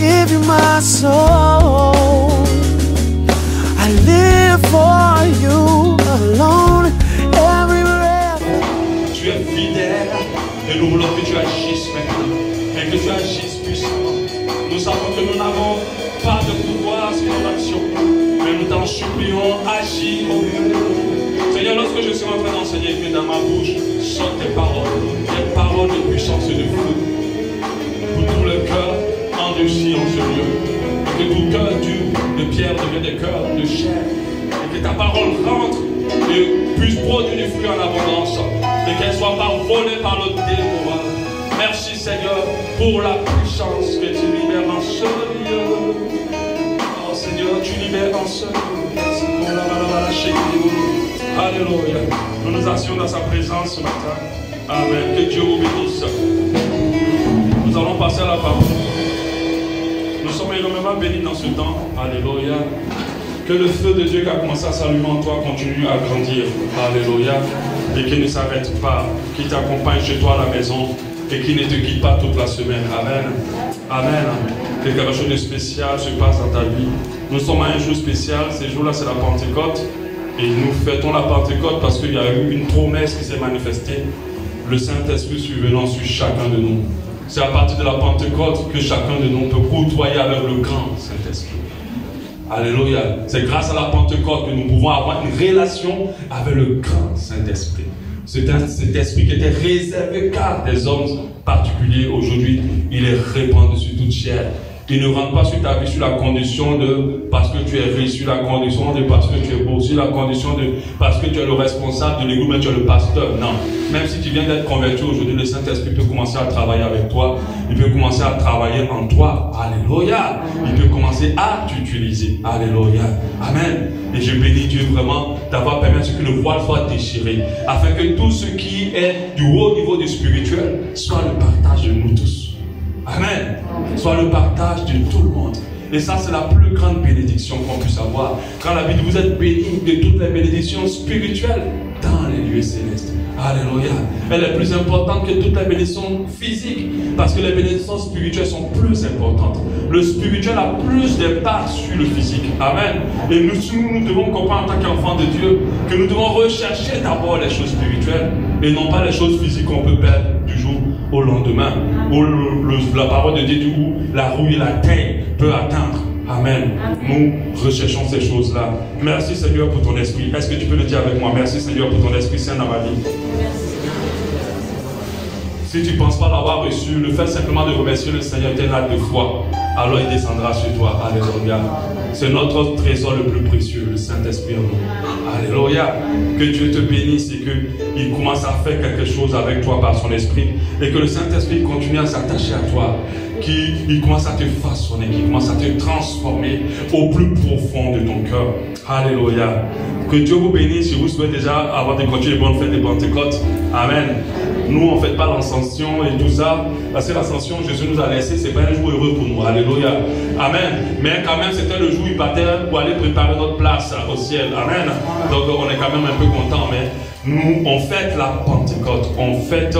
give you my soul. I live for you alone, every breath. Tu es fidèle et nous voulons que tu agisses maintenant et que tu agisses puissamment. Nous savons que nous n'avons pas de pouvoir sur notre action, mais nous t'en supplions, agis au milieu de nous. Seigneur, lorsque je suis en train d'enseigner, que dans ma bouche sortent tes paroles de puissance et de feu, pour tout le cœur endurci en ce lieu, et que tout cœur dur de pierre devienne des cœurs de chair, et que ta parole rentre et puisse produire du fruit en abondance, et qu'elle soit pas volée par le dévoreur. Merci Seigneur pour la puissance que tu libères en ce lieu. Oh Seigneur, tu libères en ce lieu. Alléluia. Nous nous assurons dans sa présence ce matin. Amen. Que Dieu vous bénisse. Nous allons passer à la parole. Nous sommes énormément bénis dans ce temps. Alléluia. Que le feu de Dieu qui a commencé à s'allumer en toi continue à grandir. Alléluia. Et qu'il ne s'arrête pas. Qu'il t'accompagne chez toi à la maison. Et qu'il ne te quitte pas toute la semaine. Amen. Amen. Que quelque chose de spécial se passe dans ta vie. Nous sommes à un jour spécial. Ce jour-là, c'est la Pentecôte. Et nous fêtons la Pentecôte parce qu'il y a eu une promesse qui s'est manifestée. Le Saint-Esprit survenant sur chacun de nous. C'est à partir de la Pentecôte que chacun de nous peut côtoyer avec le grand Saint-Esprit. Alléluia. C'est grâce à la Pentecôte que nous pouvons avoir une relation avec le grand Saint-Esprit. Cet esprit qui était réservé qu'à des hommes particuliers, aujourd'hui, il est répandu sur toute chair. Il ne rentre pas sur ta vie sur la condition de parce que tu es riche, sur la condition de parce que tu es beau, sur la condition de parce que tu es le responsable de l'église, mais tu es le pasteur. Non. Même si tu viens d'être converti aujourd'hui, le Saint-Esprit peut commencer à travailler avec toi. Il peut commencer à travailler en toi. Alléluia. Il peut commencer à t'utiliser. Alléluia. Amen. Et je bénis Dieu vraiment d'avoir permis à ce que le voile soit déchiré, afin que tout ce qui est du haut niveau du spirituel soit le partage de nous tous. Amen. Soit le partage de tout le monde. Et ça, c'est la plus grande bénédiction qu'on puisse avoir. Quand la Bible vous êtes bénis de toutes les bénédictions spirituelles dans les lieux célestes. Alléluia. Elle est plus importante que toutes les bénédictions physiques. Parce que les bénédictions spirituelles sont plus importantes. Le spirituel a plus d'impact sur le physique. Amen. Et nous devons comprendre en tant qu'enfants de Dieu que nous devons rechercher d'abord les choses spirituelles et non pas les choses physiques qu'on peut perdre du jour au lendemain. Où la parole de Dieu dit où la rouille et la taille peut atteindre. Amen. Nous recherchons ces choses-là. Merci Seigneur pour ton esprit. Est-ce que tu peux le dire avec moi? Merci Seigneur pour ton esprit saint dans ma vie. Si tu ne penses pas l'avoir reçu, le fait simplement de remercier le Seigneur est un acte de foi. Alors il descendra sur toi. Alléluia. C'est notre trésor le plus précieux, le Saint-Esprit en nous. Alléluia. Que Dieu te bénisse et qu'il commence à faire quelque chose avec toi par son esprit. Et que le Saint-Esprit continue à s'attacher à toi. Qu'il commence à te façonner, qu'il commence à te transformer au plus profond de ton cœur. Alléluia. Que Dieu vous bénisse. Je vous souhaite déjà avoir de continuer les bonnes fêtes de Pentecôte. Amen. Nous, on ne fait pas l'ascension et tout ça. Parce que l'ascension, Jésus nous a laissé, ce n'est pas un jour heureux pour nous. Alléluia. Amen. Mais quand même, c'était le jour où il partait pour aller préparer notre place au ciel. Amen. Donc, on est quand même un peu content. Mais nous, on fête la Pentecôte. On fête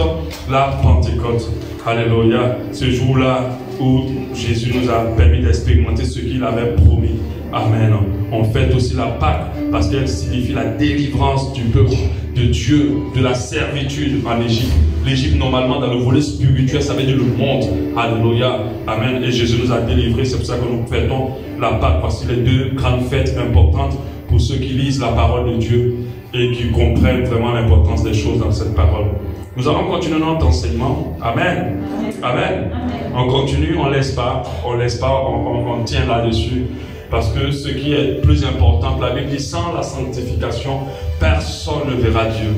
la Pentecôte. Alléluia. Ce jour-là où Jésus nous a permis d'expérimenter ce qu'il avait promis. Amen. On fête aussi la Pâque parce qu'elle signifie la délivrance du peuple de Dieu, de la servitude en Égypte. L'Égypte, normalement, dans le volet spirituel, ça veut dire le monde. Alléluia. Amen. Et Jésus nous a délivrés. C'est pour ça que nous fêtons la Pâque. Voici les deux grandes fêtes importantes pour ceux qui lisent la parole de Dieu et qui comprennent vraiment l'importance des choses dans cette parole. Nous allons continuer notre enseignement. Amen. Amen. On continue, on ne laisse pas, on tient là-dessus. Parce que ce qui est plus important, la Bible dit, sans la sanctification, personne ne verra Dieu.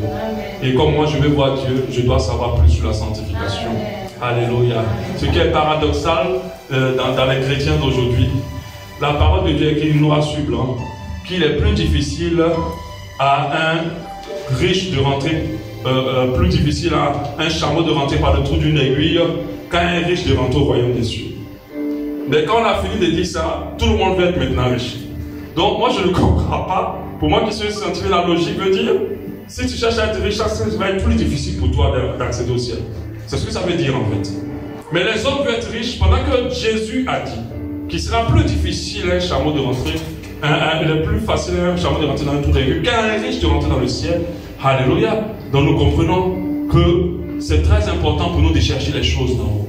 Et comme moi je veux voir Dieu, je dois savoir plus sur la sanctification. Alléluia. Ce qui est paradoxal dans les chrétiens d'aujourd'hui, la parole de Dieu est qu'il nous rassure blanc, qu'il est plus difficile à un riche de rentrer, plus difficile à un chameau de rentrer par le trou d'une aiguille qu'à un riche de rentrer au royaume des cieux. Mais quand on a fini de dire ça, tout le monde veut être maintenant riche. Donc moi je ne comprends pas. Pour moi qui suis scientifique, la logique veut dire, si tu cherches à être riche, ça va être plus difficile pour toi d'accéder au ciel. C'est ce que ça veut dire en fait. Mais les hommes veulent être riches pendant que Jésus a dit qu'il sera plus difficile un chameau de rentrer, il est plus facile un chameau de rentrer dans un trou d'aigu qu'un riche de rentrer dans le ciel. Alléluia. Donc nous comprenons que c'est très important pour nous de chercher les choses d'en haut.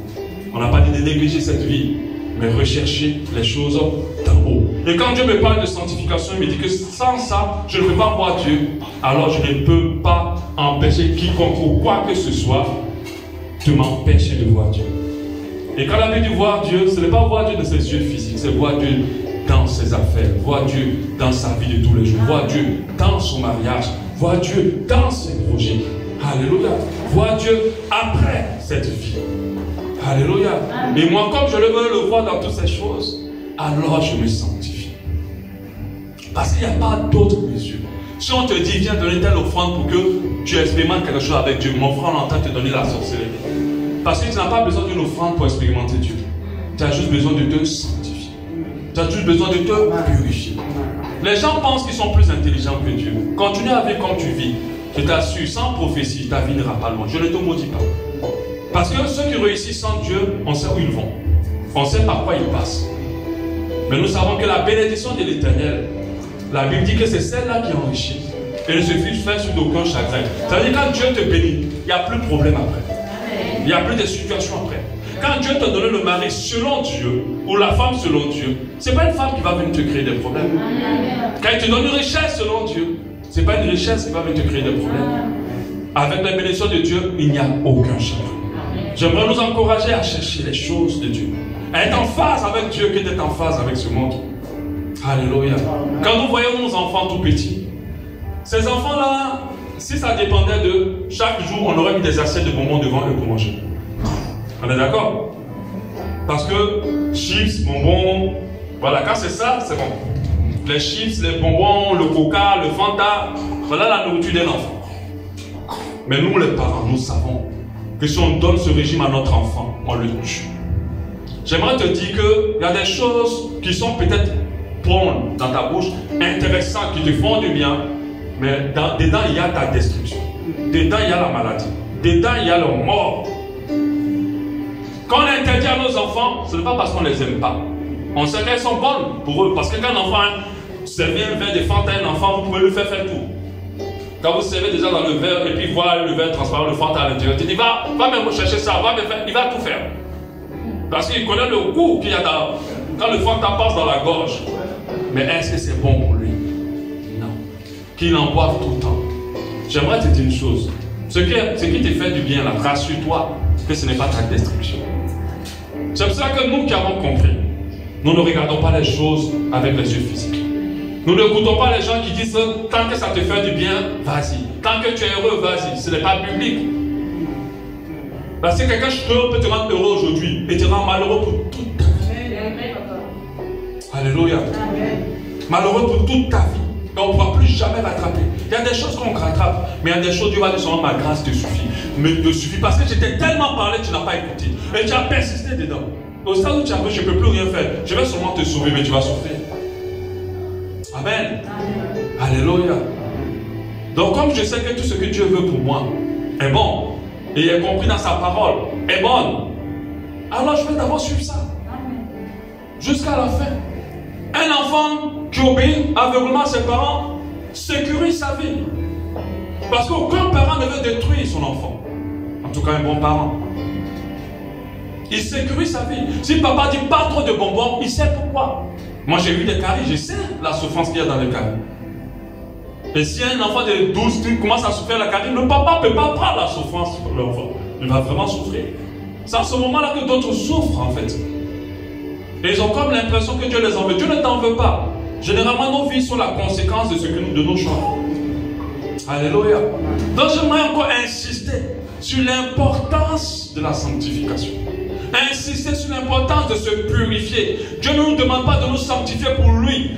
On n'a pas dit de négliger cette vie, mais rechercher les choses d'en haut. Et quand Dieu me parle de sanctification, il me dit que sans ça, je ne peux pas voir Dieu. Alors je ne peux pas empêcher quiconque ou quoi que ce soit de m'empêcher de voir Dieu. Et quand la Bible dit voir Dieu, ce n'est pas voir Dieu de ses yeux physiques, c'est voir Dieu dans ses affaires, voir Dieu dans sa vie de tous les jours, voir Dieu dans son mariage, voir Dieu dans ses projets. Alléluia. Voir Dieu après cette vie. Alléluia. Et moi, comme je le veux le voir dans toutes ces choses, alors je me sanctifie. Parce qu'il n'y a pas d'autre mesure. Si on te dit, viens donner telle offrande pour que tu expérimentes quelque chose avec Dieu, mon frère, on entend te donner la sorcellerie. Parce que tu n'as pas besoin d'une offrande pour expérimenter Dieu. Tu as juste besoin de te sanctifier. Tu as juste besoin de te purifier. Les gens pensent qu'ils sont plus intelligents que Dieu. Continue à vivre comme tu vis. Je t'assure, sans prophétie, ta vie n'ira pas loin. Je ne te maudis pas. Parce que ceux qui réussissent sans Dieu, on sait où ils vont. On sait par quoi ils passent. Mais nous savons que la bénédiction de l'Éternel, la Bible dit que c'est celle-là qui enrichit. Et ne se fiche faire sur d'aucun chagrin. Ça veut dire que quand Dieu te bénit, il n'y a plus de problème après. Il n'y a plus de situation après. Quand Dieu te donne le mari selon Dieu, ou la femme selon Dieu, ce n'est pas une femme qui va venir te créer des problèmes. Quand il te donne une richesse selon Dieu, ce n'est pas une richesse qui va venir te créer des problèmes. Avec la bénédiction de Dieu, il n'y a aucun chagrin. J'aimerais nous encourager à chercher les choses de Dieu. À être en phase avec Dieu que d'être en phase avec ce monde. Alléluia. Quand nous voyons nos enfants tout petits, ces enfants-là, si ça dépendait de chaque jour, on aurait mis des assiettes de bonbons devant eux pour manger. On est d'accord? Parce que chips, bonbons, voilà, quand c'est ça, c'est bon. Les chips, les bonbons, le coca, le Fanta, voilà la nourriture d'un enfant. Mais nous, les parents, nous savons que si on donne ce régime à notre enfant, on le tue. J'aimerais te dire qu'il y a des choses qui sont peut-être bonnes dans ta bouche, intéressantes, qui te font du bien, mais dedans il y a ta destruction. Dedans il y a la maladie. Dedans il y a la mort. Quand on interdit à nos enfants, ce n'est pas parce qu'on ne les aime pas. On sait qu'elles sont bonnes pour eux. Parce que quand un enfant servait un verre de Fanta à un enfant, vous pouvez le faire tout. Quand vous servez déjà dans le verre et puis voir le verre transparent, le Fanta à l'intérieur, tu dis va même chercher ça, va me faire, il va tout faire. Parce qu'il connaît le goût qu'il y a quand le Fanta passe dans la gorge. Mais est-ce que c'est bon pour lui? Non. Qu'il en boive tout le temps. J'aimerais te dire une chose. Ce qui te fait du bien, là, rassure-toi que ce n'est pas ta destruction. C'est pour ça que nous qui avons compris, nous ne regardons pas les choses avec les yeux physiques. Nous n'écoutons pas les gens qui disent tant que ça te fait du bien, vas-y. Tant que tu es heureux, vas-y. Ce n'est pas biblique. Parce que quelqu'un peut te rendre heureux aujourd'hui et te rendre malheureux pour toute ta vie. Alléluia. Malheureux pour toute ta vie. Et on ne pourra plus jamais rattraper. Il y a des choses qu'on rattrape, mais il y a des choses, Dieu va dire seulement ma grâce te suffit. Mais te suffit parce que j'étais tellement parlé, tu n'as pas écouté. Et tu as persisté dedans. Au stade où tu as dit, je ne peux plus rien faire. Je vais seulement te sauver, mais tu vas souffrir. Amen. Alléluia. Donc comme je sais que tout ce que Dieu veut pour moi est bon, et il est compris dans sa parole, est bonne, alors je vais d'abord suivre ça. Jusqu'à la fin. Un enfant qui obéit aveuglément à ses parents sécurise sa vie. Parce qu'aucun parent ne veut détruire son enfant. En tout cas, un bon parent. Il sécurise sa vie. Si papa dit pas trop de bonbons, il sait pourquoi. Moi, j'ai eu des caries, je sais la souffrance qu'il y a dans les caries. Et si un enfant de 12 ans commence à souffrir la carie, le papa ne peut pas prendre la souffrance pour l'enfant. Il va vraiment souffrir. C'est à ce moment-là que d'autres souffrent, en fait. Et ils ont comme l'impression que Dieu les en veut. Dieu ne t'en veut pas. Généralement, nos vies sont la conséquence de nos choix. Alléluia. Donc, j'aimerais encore insister sur l'importance de la sanctification. Insister sur l'importance de se purifier. Dieu ne nous demande pas de nous sanctifier pour lui.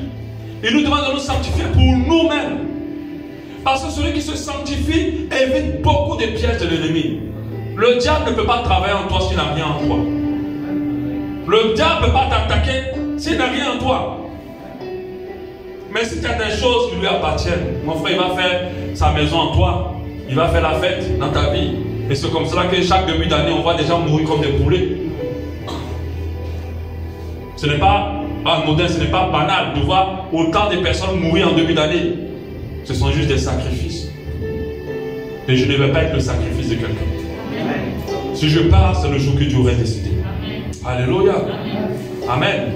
Il nous demande de nous sanctifier pour nous-mêmes. Parce que celui qui se sanctifie évite beaucoup de pièges de l'ennemi. Le diable ne peut pas travailler en toi s'il n'a rien en toi. Le diable ne peut pas t'attaquer s'il n'a rien en toi. Mais si tu as des choses qui lui appartiennent, mon frère, il va faire sa maison en toi. Il va faire la fête dans ta vie. Et c'est comme cela que chaque début d'année, on voit des gens mourir comme des poulets. Ce n'est pas anodin, ce n'est pas banal de voir autant de personnes mourir en début d'année. Ce sont juste des sacrifices. Et je ne vais pas être le sacrifice de quelqu'un. Si je pars, c'est le jour que Dieu aurait décidé. Alléluia. Amen.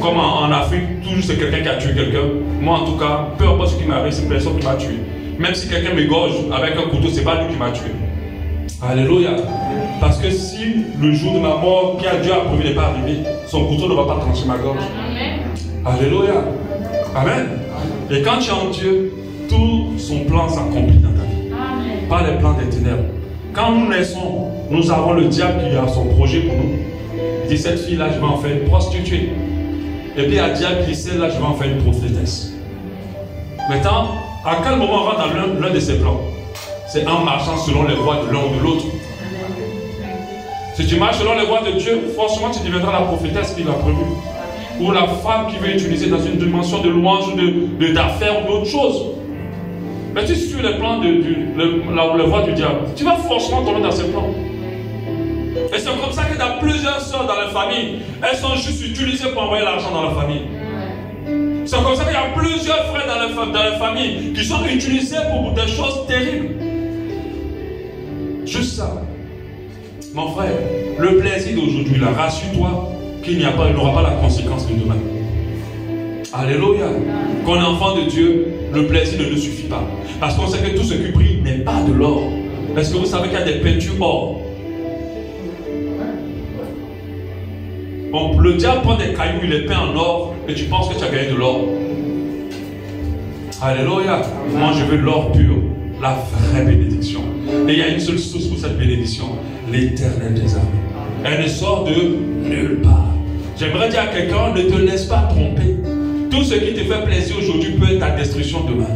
Comme en Afrique, toujours c'est quelqu'un qui a tué quelqu'un. Moi en tout cas, peu importe ce qui m'arrive, c'est personne qui m'a tué. Même si quelqu'un m'égorge avec un couteau, c'est pas lui qui m'a tué. Alléluia. Parce que si le jour de ma mort, qui a Dieu a prévu n'est pas arrivé, son couteau ne va pas trancher ma gorge. Alléluia. Amen. Et quand tu es en Dieu, tout son plan s'accomplit dans ta vie. Amen. Pas les plans des ténèbres. Quand nous naissons, nous avons le diable qui a son projet pour nous. Il dit, cette fille-là, je vais en faire une prostituée. Et puis il y a le diable qui dit, celle-là, je vais en faire une prophétesse. Maintenant, à quel moment on rentre dans l'un de ses plans? C'est en marchant selon les voies de l'un ou de l'autre. Si tu marches selon les voies de Dieu, forcément tu deviendras la prophétesse qu'il a prévue. Ou la femme qui veut utiliser dans une dimension de louange, d'affaires ou d'autres choses. Mais si tu suis les plans la voie du diable, tu vas forcément tomber dans ces plans. Et c'est comme ça que dans plusieurs soeurs dans la famille, elles sont juste utilisées pour envoyer l'argent dans la famille. C'est comme ça qu'il y a plusieurs frères dans la famille qui sont utilisés pour des choses terribles. Juste ça. Mon frère, le plaisir d'aujourd'hui, là, rassure-toi qu'il n'aura pas la conséquence de demain. Alléluia. Qu'on est enfant de Dieu, le plaisir ne nous suffit pas. Parce qu'on sait que tout ce qui brille n'est pas de l'or. Est-ce que vous savez qu'il y a des peintures or? Bon, le diable prend des cailloux, il les peint en or et tu penses que tu as gagné de l'or. Alléluia. Moi je veux l'or pur, la vraie bénédiction. Et il y a une seule source pour cette bénédiction, l'Éternel des armées. Elle ne sort de nulle part. J'aimerais dire à quelqu'un, ne te laisse pas tromper. Tout ce qui te fait plaisir aujourd'hui peut être ta destruction demain.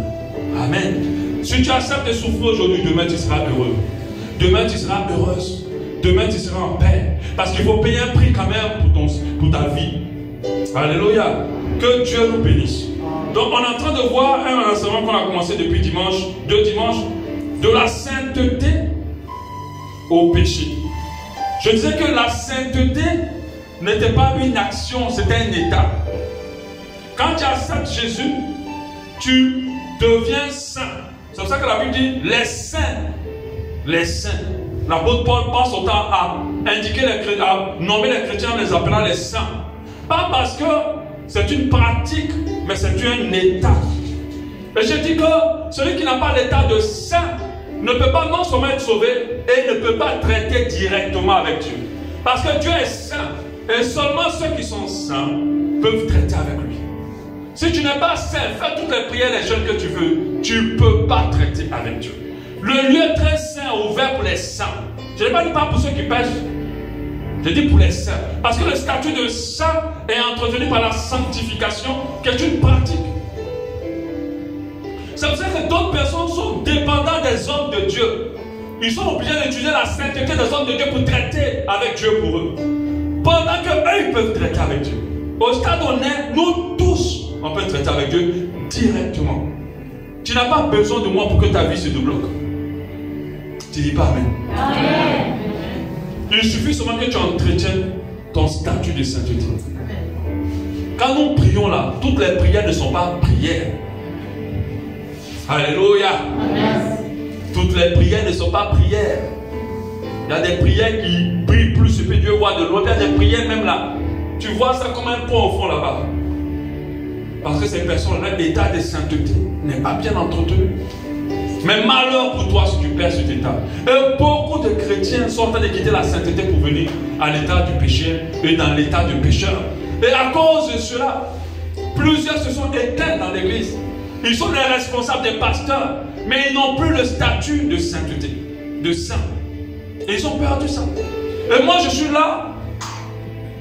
Amen. Si tu acceptes de souffrir aujourd'hui, demain tu seras heureux. Demain tu seras heureuse. Demain tu seras en paix. Parce qu'il faut payer un prix quand même pour ta vie. Alléluia. Que Dieu nous bénisse. Donc on est en train de voir un enseignement qu'on a commencé depuis deux dimanches, de la sainteté au péché. Je disais que la sainteté n'était pas une action, c'était un état. Quand tu acceptes Jésus, tu deviens saint. C'est pour ça que la Bible dit les saints. Les saints. L'apôtre Paul passe son temps à indiquer à nommer les chrétiens en les appelant les saints. Pas parce que c'est une pratique, mais c'est un état. Et je dis que celui qui n'a pas l'état de saint ne peut pas non seulement être sauvé et ne peut pas traiter directement avec Dieu. Parce que Dieu est saint. Et seulement ceux qui sont saints peuvent traiter avec lui. Si tu n'es pas saint, fais toutes les prières, les jeûnes que tu veux, tu ne peux pas traiter avec Dieu. Le lieu très saint est ouvert pour les saints. Je n'ai pas dit pas pour ceux qui pêchent. Je dis pour les saints. Parce que le statut de saint est entretenu par la sanctification, qui est une pratique. C'est pour ça que d'autres personnes sont dépendantes des hommes de Dieu. Ils sont obligés d'utiliser la sainteté des hommes de Dieu pour traiter avec Dieu pour eux. Pendant qu'eux, ils peuvent traiter avec Dieu. Au stade où on est, nous tous, on peut traiter avec Dieu directement. Tu n'as pas besoin de moi pour que ta vie se débloque. Tu dis pas Amen. Amen. Il suffit seulement que tu entretiennes ton statut de sainteté. Quand nous prions là, toutes les prières ne sont pas prières. Alléluia. Amen. Toutes les prières ne sont pas prières. Il y a des prières qui brillent plus et puis Dieu voit de loin. Il y a des prières même là. Tu vois ça comme un point au fond là-bas. Parce que ces personnes-là, l'état de sainteté n'est pas bien entretenu. Mais malheur pour toi si tu perds cet état. Et beaucoup de chrétiens sont en train de quitter la sainteté pour venir à l'état du péché et dans l'état de pécheur. Et à cause de cela, plusieurs se sont éteints dans l'église. Ils sont les responsables des pasteurs, mais ils n'ont plus le statut de sainteté, de saint. Et ils ont perdu ça. Et moi je suis là,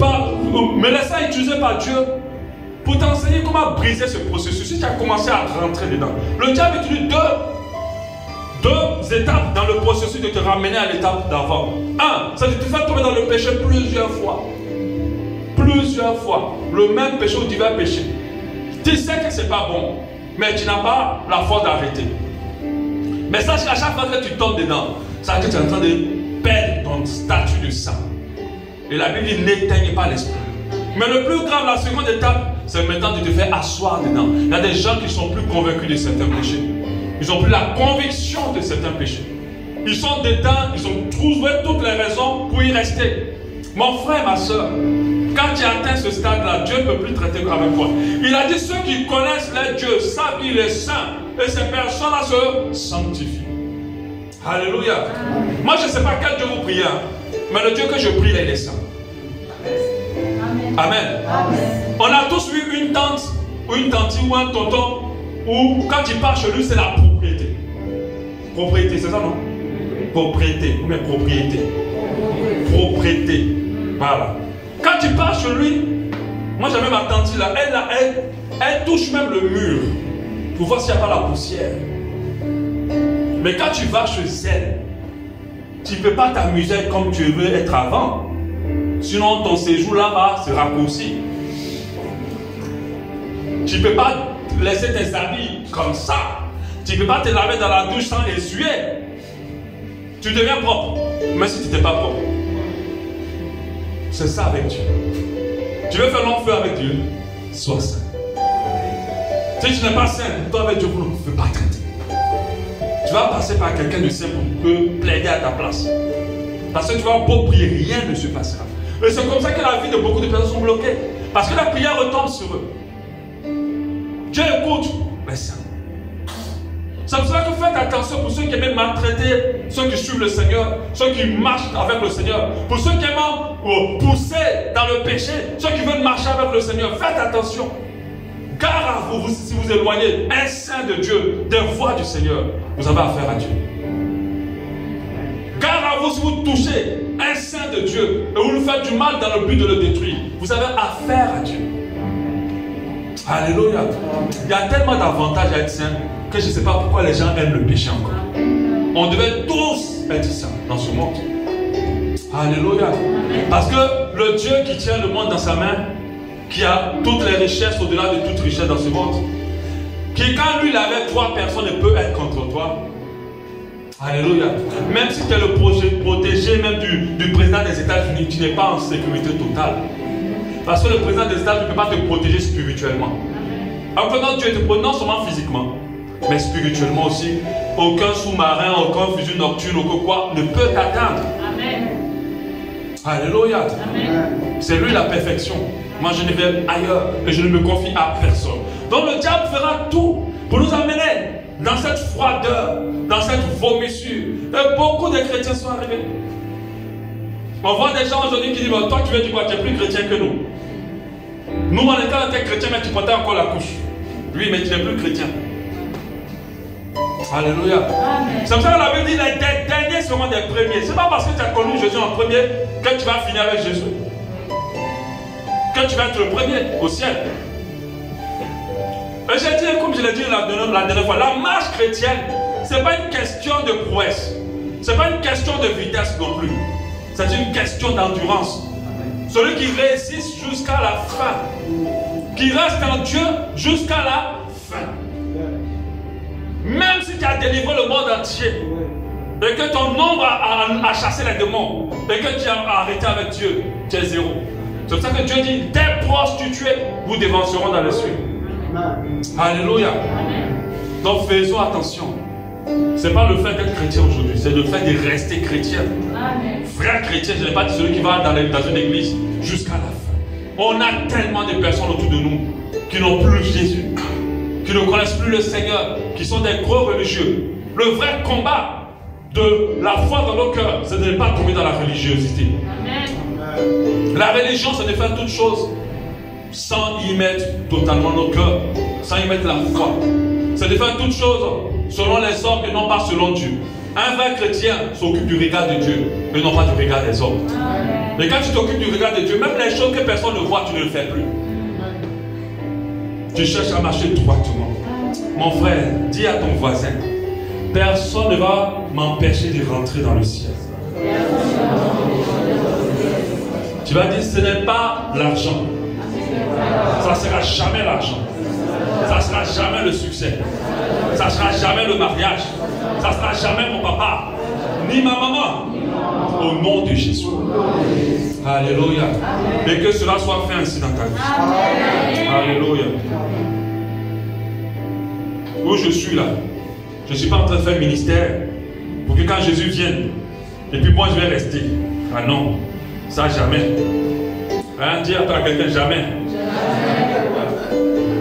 me laissant utiliser par Dieu pour t'enseigner comment briser ce processus. Si tu as commencé à rentrer dedans, le diable utilise deux étapes dans le processus de te ramener à l'étape d'avant. Un, ça te fait tomber dans le péché plusieurs fois. Plusieurs fois. Le même péché ou divers péchés. Tu sais que c'est pas bon, mais tu n'as pas la force d'arrêter. Mais sache qu'à chaque fois que tu tombes dedans, ça veut dire que tu es en train de perdre ton statut de saint. Et la Bible dit n'éteignez pas l'esprit. Mais le plus grave, la seconde étape, c'est maintenant de te faire asseoir dedans. Il y a des gens qui sont plus convaincus de certains péchés. Ils n'ont plus la conviction de certains péchés. Ils sont dedans, ils ont trouvé toutes les raisons pour y rester. Mon frère, ma soeur, quand tu atteins ce stade-là, Dieu ne peut plus traiter avec toi. Il a dit, ceux qui connaissent leur Dieu savent qu'il est saint. Et ces personnes-là se sanctifient. Alléluia. Moi, je ne sais pas quel Dieu vous priez, mais le Dieu que je prie, il est saint. Amen. Amen. On a tous vu une tante, ou une tante, ou un tonton, où quand il part chez lui, c'est la propriété. Propriété, c'est ça, non? Propriété, ou même propriété. Propriété. Voilà. Quand tu pars chez lui, moi j'avais ma tante là, elle touche même le mur pour voir s'il n'y a pas la poussière. Mais quand tu vas chez elle, tu ne peux pas t'amuser comme tu veux être avant. Sinon ton séjour là-bas se raccourcit. Tu ne peux pas laisser tes habits comme ça. Tu ne peux pas te laver dans la douche sans essuyer. Tu deviens propre, même si tu n'étais pas propre. C'est ça avec Dieu. Tu veux faire long feu avec Dieu, sois saint. Si tu n'es pas saint, toi avec Dieu, vous ne pouvez pas traiter. Tu vas passer par quelqu'un de saint pour plaider à ta place. Parce que tu vas beau prier, rien ne se passera. Et c'est comme ça que la vie de beaucoup de personnes sont bloquées. Parce que la prière retombe sur eux. Dieu écoute les saints. C'est pour ça que faites attention pour ceux qui aiment maltraiter, ceux qui suivent le Seigneur, ceux qui marchent avec le Seigneur, pour ceux qui aiment pousser dans le péché, ceux qui veulent marcher avec le Seigneur. Faites attention. Car à vous, si vous éloignez un saint de Dieu des voies du Seigneur, vous avez affaire à Dieu. Car à vous, si vous touchez un saint de Dieu et vous lui faites du mal dans le but de le détruire, vous avez affaire à Dieu. Alléluia. Il y a tellement d'avantages à être saint que je ne sais pas pourquoi les gens aiment le péché encore. On devait tous être saints dans ce monde. Alléluia. Parce que le Dieu qui tient le monde dans sa main, qui a toutes les richesses au-delà de toute richesse dans ce monde, qui quand lui il avait 3 personnes, ne peut être contre toi. Alléluia. Même si tu es le protégé même du président des États-Unis, tu n'es pas en sécurité totale. Parce que le président des États-Unis ne peut pas te protéger spirituellement. En prenant Dieu te protège non seulement physiquement, mais spirituellement aussi. Aucun sous-marin, aucun fusil nocturne, aucun quoi ne peut t'atteindre. Amen. Alléluia. C'est lui la perfection. Moi je ne vais ailleurs et je ne me confie à personne. Donc le diable fera tout pour nous amener dans cette froideur, dans cette vomissure. Et beaucoup de chrétiens sont arrivés. On voit des gens aujourd'hui qui disent, toi tu veux dire quoi, tu es plus chrétien que nous. Nous on était chrétiens mais tu portais encore la couche. Lui mais tu n'es plus chrétien. Alléluia. C'est pour ça que la Bible dit les derniers seront des premiers. Ce n'est pas parce que tu as connu Jésus en premier que tu vas finir avec Jésus. Que tu vas être le premier au ciel. Et j'ai dit, comme je l'ai dit la dernière fois, la marche chrétienne, ce n'est pas une question de prouesse. Ce n'est pas une question de vitesse non plus. C'est une question d'endurance. Celui qui résiste jusqu'à la fin, qui reste en Dieu jusqu'à la fin. Même si tu as délivré le monde entier, et que ton nombre a chassé les démons, et que tu as arrêté avec Dieu, tu es zéro. C'est pour ça que Dieu dit, des prostituées vous dévanceront dans les cieux. Alléluia. Donc faisons attention. Ce n'est pas le fait d'être chrétien aujourd'hui, c'est le fait de rester chrétien. Frère chrétien, je n'ai pas dit celui qui va dans une église jusqu'à la fin. On a tellement de personnes autour de nous qui n'ont plus Jésus, qui ne connaissent plus le Seigneur, qui sont des gros religieux. Le vrai combat de la foi dans nos cœurs, c'est de ne pas tomber dans la religiosité. Amen. La religion, c'est de faire toutes choses sans y mettre totalement nos cœurs, sans y mettre la foi. C'est de faire toutes choses selon les hommes et non pas selon Dieu. Un vrai chrétien s'occupe du regard de Dieu, mais non pas du regard des hommes. Amen. Et quand tu t'occupes du regard de Dieu, même les choses que personne ne voit, tu ne le fais plus. Tu cherches à marcher droitement. Mon frère, dis à ton voisin, personne ne va m'empêcher de rentrer dans le ciel. Tu vas dire, ce n'est pas l'argent. Ça ne sera jamais l'argent. Ça ne sera jamais le succès. Ça ne sera jamais le mariage. Ça ne sera jamais mon papa, ni ma maman. Au nom de Jésus. Alléluia. Et que cela soit fait ainsi dans ta vie. Amen. Alléluia. Où je suis là, je ne suis pas en train de faire ministère pour que quand Jésus vienne, et puis moi je vais rester. Ah non, ça jamais. Hein, dis à quelqu'un jamais.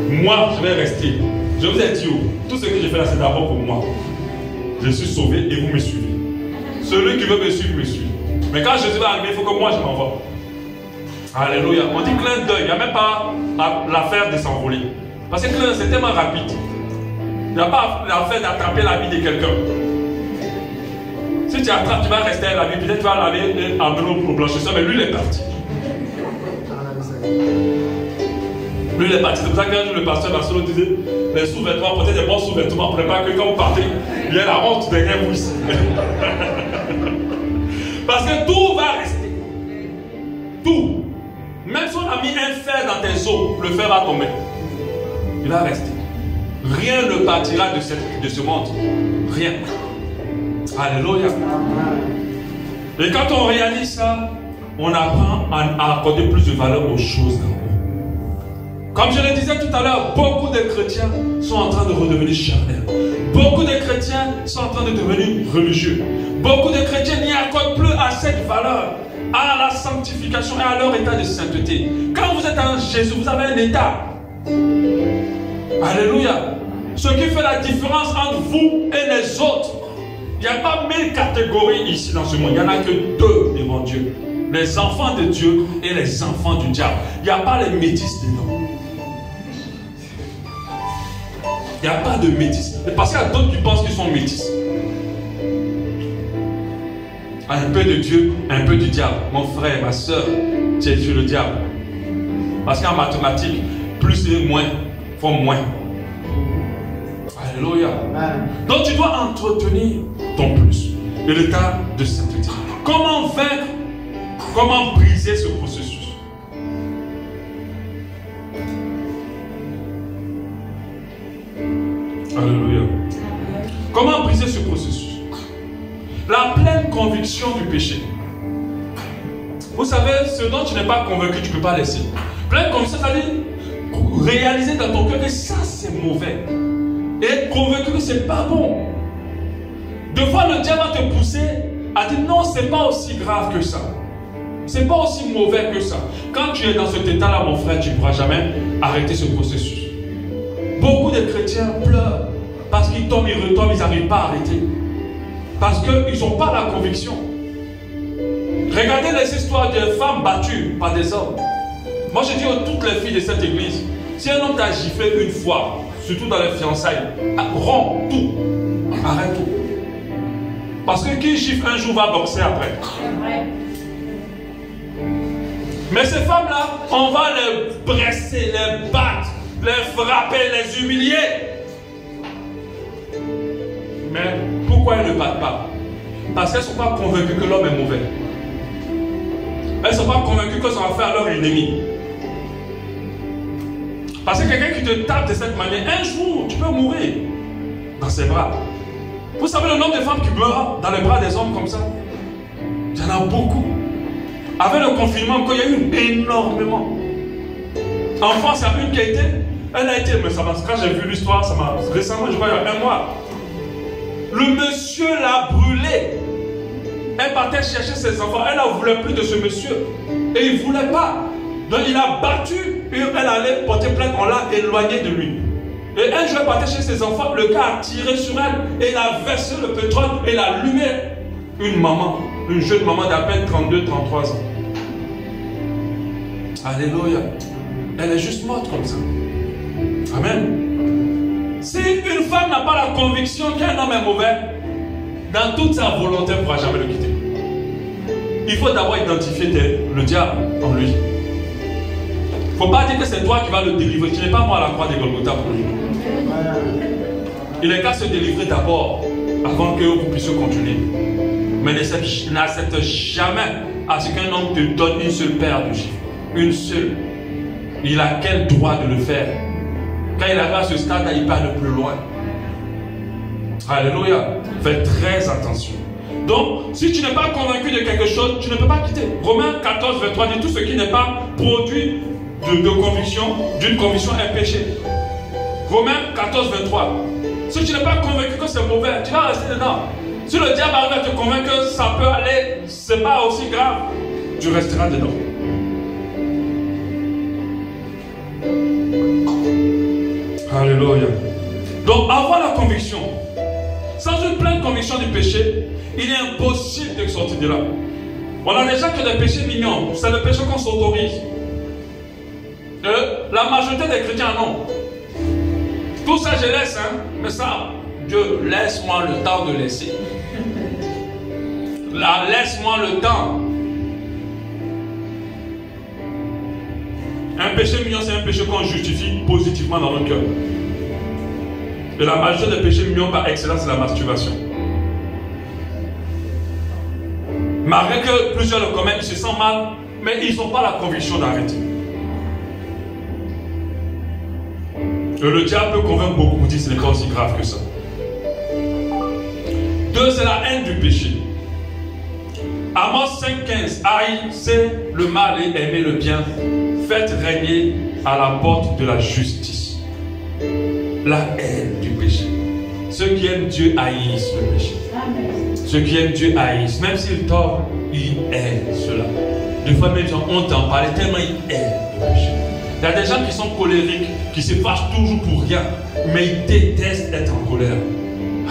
Moi je vais rester. Je vous ai dit, tout ce que je fais là c'est d'abord pour moi. Je suis sauvé et vous me suivez. Celui qui veut me suivre, me suit. Mais quand Jésus va arriver, il faut que moi je m'envole. Alléluia. On dit clin d'œil, il n'y a même pas l'affaire de s'envoler. Parce que clin c'est tellement rapide. Il n'y a pas l'affaire d'attraper la vie de quelqu'un. Si tu attrapes, tu vas rester à la vie, peut-être tu vas l'aller amener au blanchisseur, mais lui il est parti. Lui il est parti. C'est pour ça qu'un jour le pasteur Marcelo disait les sous-vêtements, portez des bons sous-vêtements, prépare que quand vous partez, il y a la honte derrière vous ici. Parce que tout va rester. Tout. Même si on a mis un fer dans tes os, le fer va tomber. Il va rester. Rien ne partira de ce monde. Rien. Alléluia. Et quand on réalise ça, on apprend à accorder plus de valeur aux choses d'en haut. Comme je le disais tout à l'heure, beaucoup de chrétiens sont en train de redevenir charnels. Beaucoup de chrétiens sont en train de devenir religieux. Beaucoup de chrétiens n'y accordent plus à cette valeur, à la sanctification et à leur état de sainteté. Quand vous êtes en Jésus, vous avez un état. Alléluia. Ce qui fait la différence entre vous et les autres. Il n'y a pas 1000 catégories ici dans ce monde. Il n'y en a que 2 devant Dieu. Les enfants de Dieu et les enfants du diable. Il n'y a pas les métis dedans. Il n'y a pas de métis. Parce qu'il y a d'autres qui pensent qu'ils sont métis. Un peu de Dieu, un peu du diable. Mon frère, ma soeur, tu es sur le diable. Parce qu'en mathématiques, plus et moins font moins. Alléluia. Donc tu dois entretenir ton plus et l'état de sainteté. Comment vaincre? Comment briser ce processus? Alléluia. Comment briser ce processus? La pleine conviction du péché. Vous savez, ce dont tu n'es pas convaincu, tu ne peux pas laisser. Pleine conviction, c'est-à-dire réaliser dans ton cœur que ça c'est mauvais. Et être convaincu que c'est pas bon. Deux fois le diable va te pousser à dire non, c'est pas aussi grave que ça. C'est pas aussi mauvais que ça. Quand tu es dans cet état-là, mon frère, tu ne pourras jamais arrêter ce processus. Beaucoup de chrétiens pleurent parce qu'ils tombent, ils retombent, ils n'arrivent pas à arrêter. Parce qu'ils n'ont pas la conviction. Regardez les histoires de femmes battues par des hommes. Moi je dis à toutes les filles de cette église, si un homme t'a giflé une fois, surtout dans les fiançailles, romps tout. Arrête tout. Parce que qui gifle un jour va boxer après. Mais ces femmes-là, on va les presser, les battre, les frapper, les humilier. Mais pourquoi elles ne battent pas? Parce qu'elles ne sont pas convaincues que l'homme est mauvais. Elles ne sont pas convaincues que ça va faire leur ennemi. Parce que quelqu'un qui te tape de cette manière, un jour, tu peux mourir dans ses bras. Vous savez le nombre de femmes qui meurent dans les bras des hommes comme ça? Il y en a beaucoup. Avec le confinement, il y a eu énormément. En France, il y a une qui a été, elle a été, mais ça m'a, quand j'ai vu l'histoire, ça m'a, récemment, je crois, il y a un mois. Le monsieur l'a brûlé. Elle partait chercher ses enfants, elle ne voulait plus de ce monsieur. Et il ne voulait pas. Donc il a battu, et elle allait porter plainte, on l'a éloigné de lui. Et un jour, elle partait chez ses enfants, le gars a tiré sur elle, et il a versé le pétrole, et il a allumé une maman, une jeune maman d'à peine 32-33 ans. Alléluia. Elle est juste morte comme ça. Amen. Si une femme n'a pas la conviction qu'un homme est mauvais, dans toute sa volonté, elle ne pourra jamais le quitter. Il faut d'abord identifier le diable en lui. Il ne faut pas dire que c'est toi qui vas le délivrer. Tu n'es pas moi à la croix de Golgotha pour lui. Il est qu'à se délivrer d'abord avant que vous puissiez continuer. Mais n'accepte jamais à ce qu'un homme te donne une seule paire de gifles. Une seule. Il a quel droit de le faire? Quand il arrive à ce stade-là, il peut aller plus loin. Alléluia. Faites très attention. Donc, si tu n'es pas convaincu de quelque chose, tu ne peux pas quitter. Romains 14, 23 dit tout ce qui n'est pas produit de conviction, d'une conviction est péché. Romains 14, 23. Si tu n'es pas convaincu que c'est mauvais, tu vas rester dedans. Si le diable arrive à te convaincre que ça peut aller, c'est pas aussi grave, tu resteras dedans. Alléluia. Donc, avoir la conviction, sans une pleine conviction du péché, il est impossible de sortir de là. On a déjà que des péchés mignons, c'est le péché qu'on s'autorise. La majorité des chrétiens, non. Tout ça, je laisse, hein. Mais ça, Dieu, laisse-moi le temps de laisser. Là, laisse-moi le temps. Un péché mignon, c'est un péché qu'on justifie positivement dans notre cœur. Et la majorité des péchés mignons par excellence, c'est la masturbation. Malgré que plusieurs le commettent, ils se sentent mal, mais ils n'ont pas la conviction d'arrêter. Et le diable peut convaincre beaucoup pour dire que ce n'est pas aussi grave que ça. 2, c'est la haine du péché. Amos 5,15. Haïssez le mal et aimez le bien. Faites régner à la porte de la justice. La haine du péché. Ceux qui aiment Dieu haïssent le péché. Amen. Ceux qui aiment Dieu haïssent. Même s'ils tordent, ils aiment cela. Des fois même ils ont honte d'en parler tellement ils aiment le péché. Il y a des gens qui sont colériques, qui se fâchent toujours pour rien, mais ils détestent être en colère.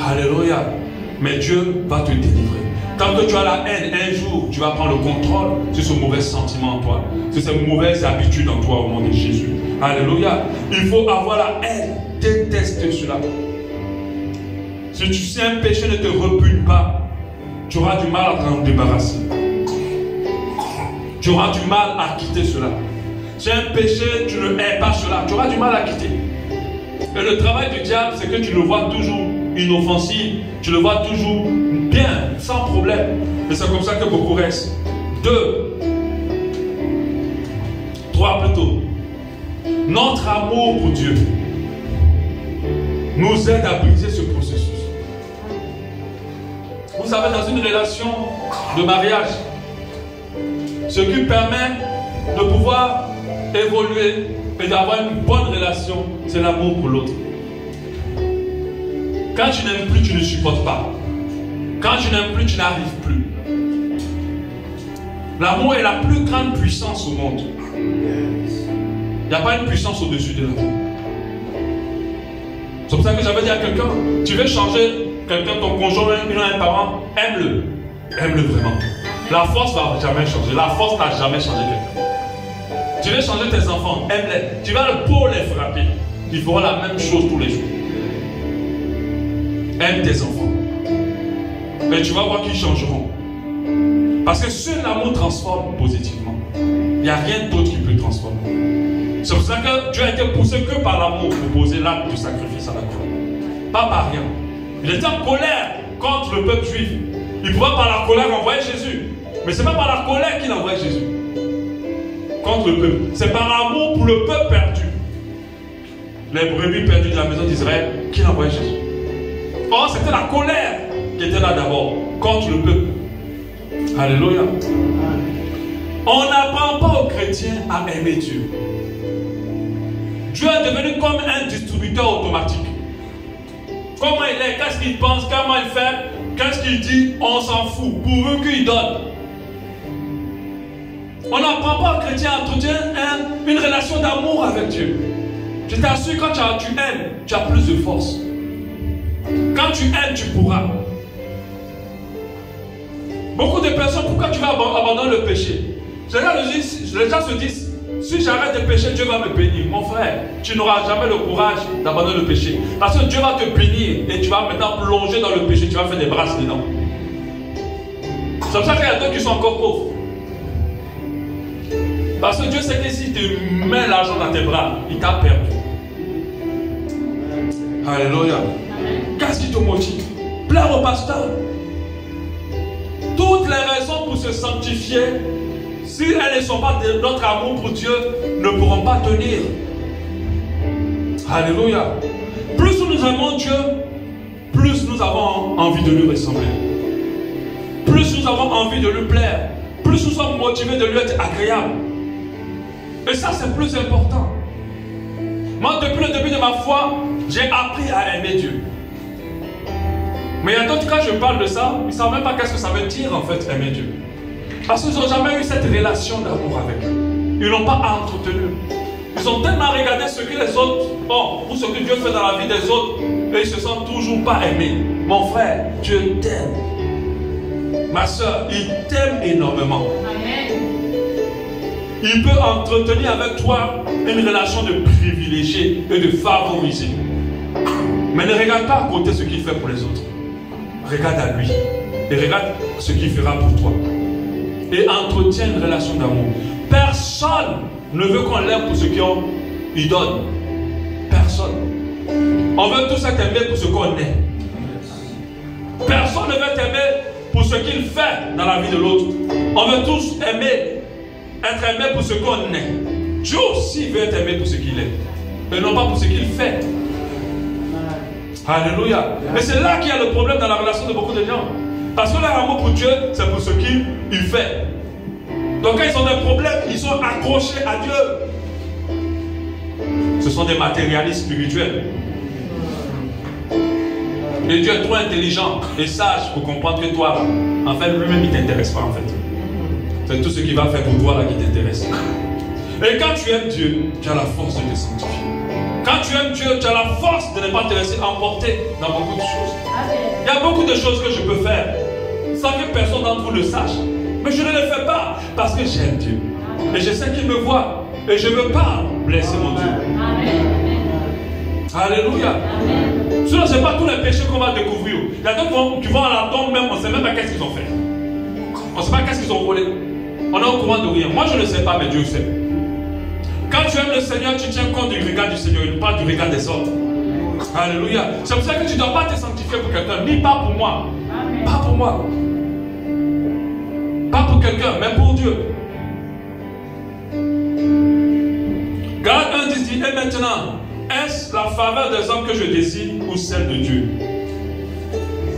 Alléluia. Mais Dieu va te délivrer. Tant que tu as la haine, un jour, tu vas prendre le contrôle sur ce mauvais sentiment en toi, sur ces mauvaises habitudes en toi au nom de Jésus. Alléluia. Il faut avoir la haine. Déteste cela. Si tu sais un péché ne te repugne pas, tu auras du mal à t'en débarrasser. Tu auras du mal à quitter cela. Si un péché, tu ne hais pas cela, tu auras du mal à quitter. Et le travail du diable, c'est que tu le vois toujours inoffensif, tu le vois toujours bien, sans problème. Et c'est comme ça que beaucoup restent. 2, 3 plutôt. Notre amour pour Dieu nous aide à briser ce processus. Vous savez, dans une relation de mariage, ce qui permet de pouvoir évoluer et d'avoir une bonne relation, c'est l'amour pour l'autre. Quand tu n'aimes plus, tu ne supportes pas. Quand tu n'aimes plus, tu n'arrives plus. L'amour est la plus grande puissance au monde. Il n'y a pas une puissance au-dessus de l'amour. C'est pour ça que j'avais dit à quelqu'un, tu veux changer quelqu'un, ton conjoint, un parent, aime-le. Aime-le vraiment. La force ne va jamais changer. La force n'a jamais changé quelqu'un. Tu veux changer tes enfants, aime-les. Tu vas le pour les frapper. Ils feront la même chose tous les jours. Aime tes enfants. Et tu vas voir qu'ils changeront. Parce que seul l'amour transforme positivement. Il n'y a rien d'autre qui peut transformer. C'est pour ça que Dieu a été poussé que par l'amour pour poser l'acte du sacrifice à la croix. Pas par rien. Il était en colère contre le peuple juif. Il pouvait par la colère envoyer Jésus. Mais ce n'est pas par la colère qu'il envoie Jésus. Contre le peuple. C'est par amour pour le peuple perdu. Les brebis perdues de la maison d'Israël qu'il envoie Jésus. Or, c'était la colère qui était là d'abord, contre le peuple. Alléluia. On n'apprend pas aux chrétiens à aimer Dieu. Dieu est devenu comme un distributeur automatique. Comment il est, qu'est-ce qu'il pense, comment il fait, qu'est-ce qu'il dit, on s'en fout, pourvu qu'il donne. On n'apprend pas aux chrétiens à entretenir une relation d'amour avec Dieu. Je t'assure, quand tu aimes, tu as plus de force. Quand tu aimes, tu pourras. Beaucoup de personnes, pourquoi tu vas abandonner le péché? Les gens se disent, si j'arrête de pécher, Dieu va me bénir. Mon frère, tu n'auras jamais le courage d'abandonner le péché. Parce que Dieu va te bénir et tu vas maintenant plonger dans le péché, tu vas faire des brasses dedans. C'est pour ça qu'il y a d'autres qui sont encore pauvres. Parce que Dieu sait que si tu mets l'argent dans tes bras, il t'a perdu. Alléluia. Qu'est-ce qui te motive? Plaire au pasteur. Toutes les raisons pour se sanctifier, si elles ne sont pas de notre amour pour Dieu, ne pourront pas tenir. Alléluia. Plus nous aimons Dieu, plus nous avons envie de lui ressembler. plus nous avons envie de lui plaire, plus nous sommes motivés de lui être agréable. Et ça, c'est plus important. Moi, depuis le début de ma foi, j'ai appris à aimer Dieu. Mais il y a d'autres cas, je parle de ça, ils ne savent même pas qu'est-ce que ça veut dire en fait, aimer Dieu. Parce qu'ils n'ont jamais eu cette relation d'amour avec eux. Ils n'ont pas entretenu. Ils ont tellement regardé ce que les autres font, ou ce que Dieu fait dans la vie des autres, et ils ne se sentent toujours pas aimés. Mon frère, Dieu t'aime. Ma soeur, il t'aime énormément. Amen. Il peut entretenir avec toi une relation de privilégié et de favorisé. Mais ne regarde pas à côté ce qu'il fait pour les autres. Regarde à lui. Et regarde ce qu'il fera pour toi. Et entretiens une relation d'amour. Personne ne veut qu'on l'aime pour ce qu'il donne. Personne. On veut tous être aimés pour ce qu'on est. Personne ne veut t'aimer pour ce qu'il fait dans la vie de l'autre. On veut tous aimer, être aimé pour ce qu'on est. Dieu aussi veut être aimé pour ce qu'il est. Et non pas pour ce qu'il fait. Alléluia. Mais c'est là qu'il y a le problème dans la relation de beaucoup de gens. Parce que leur amour pour Dieu, c'est pour ce qu'il fait. Donc quand ils ont des problèmes, ils sont accrochés à Dieu. Ce sont des matérialistes spirituels. Et Dieu est trop intelligent et sage pour comprendre que toi, en fait, lui-même, il ne t'intéresse pas, en fait. C'est tout ce qu'il va faire pour toi, là, qui t'intéresse. Et quand tu aimes Dieu, tu as la force de te sanctifier. Quand tu aimes Dieu, tu as la force de ne pas te laisser emporter dans beaucoup de choses. Il y a beaucoup de choses que je peux faire sans que personne d'entre vous le sache. Mais je ne le fais pas parce que j'aime Dieu. Et je sais qu'il me voit. Et je ne veux pas blesser mon Dieu. Alléluia. Sinon, ce n'est pas tous les péchés qu'on va découvrir. Il y a d'autres qui vont à la tombe même, on ne sait même pas qu'est-ce qu'ils ont fait. On ne sait pas qu'est-ce qu'ils ont volé. On est au courant de rien. Moi, je ne sais pas, mais Dieu sait. Quand tu aimes le Seigneur, tu tiens compte du regard du Seigneur, il parle du regard des autres. Alléluia. C'est pour ça que tu ne dois pas te sanctifier pour quelqu'un, ni pas pour moi. Pas pour moi. Pas pour quelqu'un, mais pour Dieu. Galate 1 dit, et maintenant, est-ce la faveur des hommes que je désire ou celle de Dieu?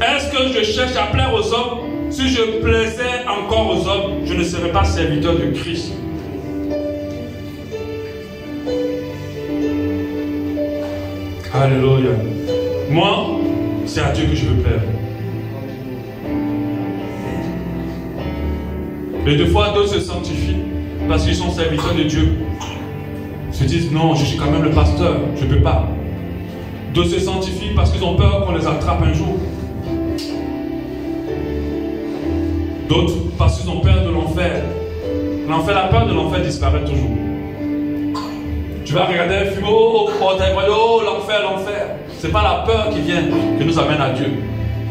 Est-ce que je cherche à plaire aux hommes? Si je plaisais encore aux hommes, je ne serais pas serviteur de Christ. Alléluia. Moi, c'est à Dieu que je veux plaire. Et des fois, d'autres se sanctifient parce qu'ils sont serviteurs de Dieu. Ils se disent, non, je suis quand même le pasteur, je ne peux pas. D'autres se sanctifient parce qu'ils ont peur qu'on les attrape un jour. D'autres parce qu'ils ont peur de l'enfer. L'enfer, la peur de l'enfer disparaît toujours. Tu vas regarder un film, oh, l'enfer, l'enfer. Ce n'est pas la peur qui vient, qui nous amène à Dieu.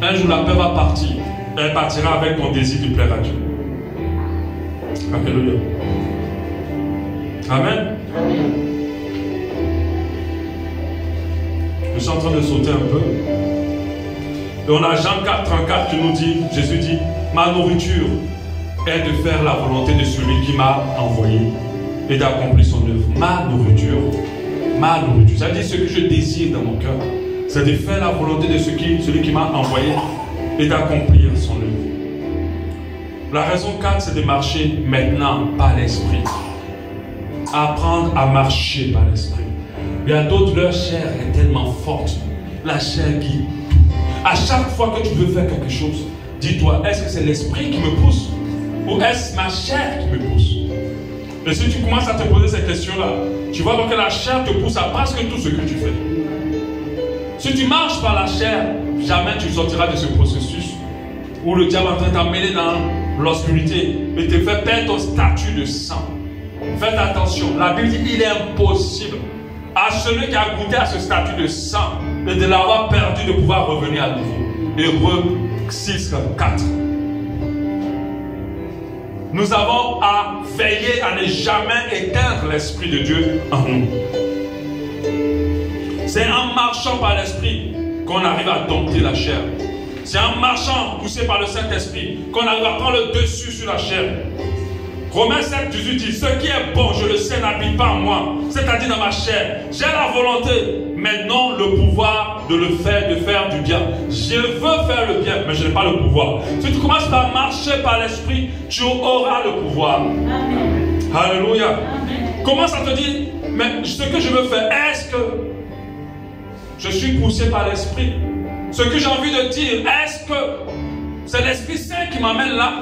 Un jour, la peur va partir. Elle partira avec ton désir de plaire à Dieu. Alléluia. Amen. Je suis en train de sauter un peu. Et on a Jean 4, 34 qui nous dit, Jésus dit, ma nourriture est de faire la volonté de celui qui m'a envoyé et d'accomplir son œuvre. Ma nourriture, ça veut dire ce que je désire dans mon cœur, c'est de faire la volonté de celui qui m'a envoyé et d'accomplir son œuvre. La raison 4, c'est de marcher maintenant par l'esprit. Apprendre à marcher par l'esprit. Il y a d'autres, leur chair est tellement forte. La chair qui... À chaque fois que tu veux faire quelque chose, dis-toi, est-ce que c'est l'esprit qui me pousse ou est-ce ma chair qui me pousse? Et si tu commences à te poser ces questions-là, tu vois que la chair te pousse à presque tout ce que tu fais. Si tu marches par la chair, jamais tu sortiras de ce processus où le diable est en train de t'emmener dans l'obscurité et te fait perdre ton statut de saint. Faites attention, la Bible dit qu'il est impossible à celui qui a goûté à ce statut de saint et de l'avoir perdu de pouvoir revenir à nouveau. Hébreux 6, 4. Nous avons à veiller à ne jamais éteindre l'Esprit de Dieu en nous. C'est en marchant par l'Esprit qu'on arrive à dompter la chair. C'est en marchant, poussé par le Saint-Esprit, qu'on arrive à prendre le dessus sur la chair. Romains 7, 18 dit, ce qui est bon, je le sais, n'habite pas en moi, c'est-à-dire dans ma chair. J'ai la volonté, mais non le pouvoir de le faire, de faire du bien. Je veux faire le bien, mais je n'ai pas le pouvoir. Si tu commences par marcher par l'esprit, tu auras le pouvoir. Amen. Alléluia. Amen. Commence à te dire, mais ce que je veux faire, est-ce que je suis poussé par l'esprit? Ce que j'ai envie de dire, est-ce que c'est l'Esprit Saint qui m'amène là?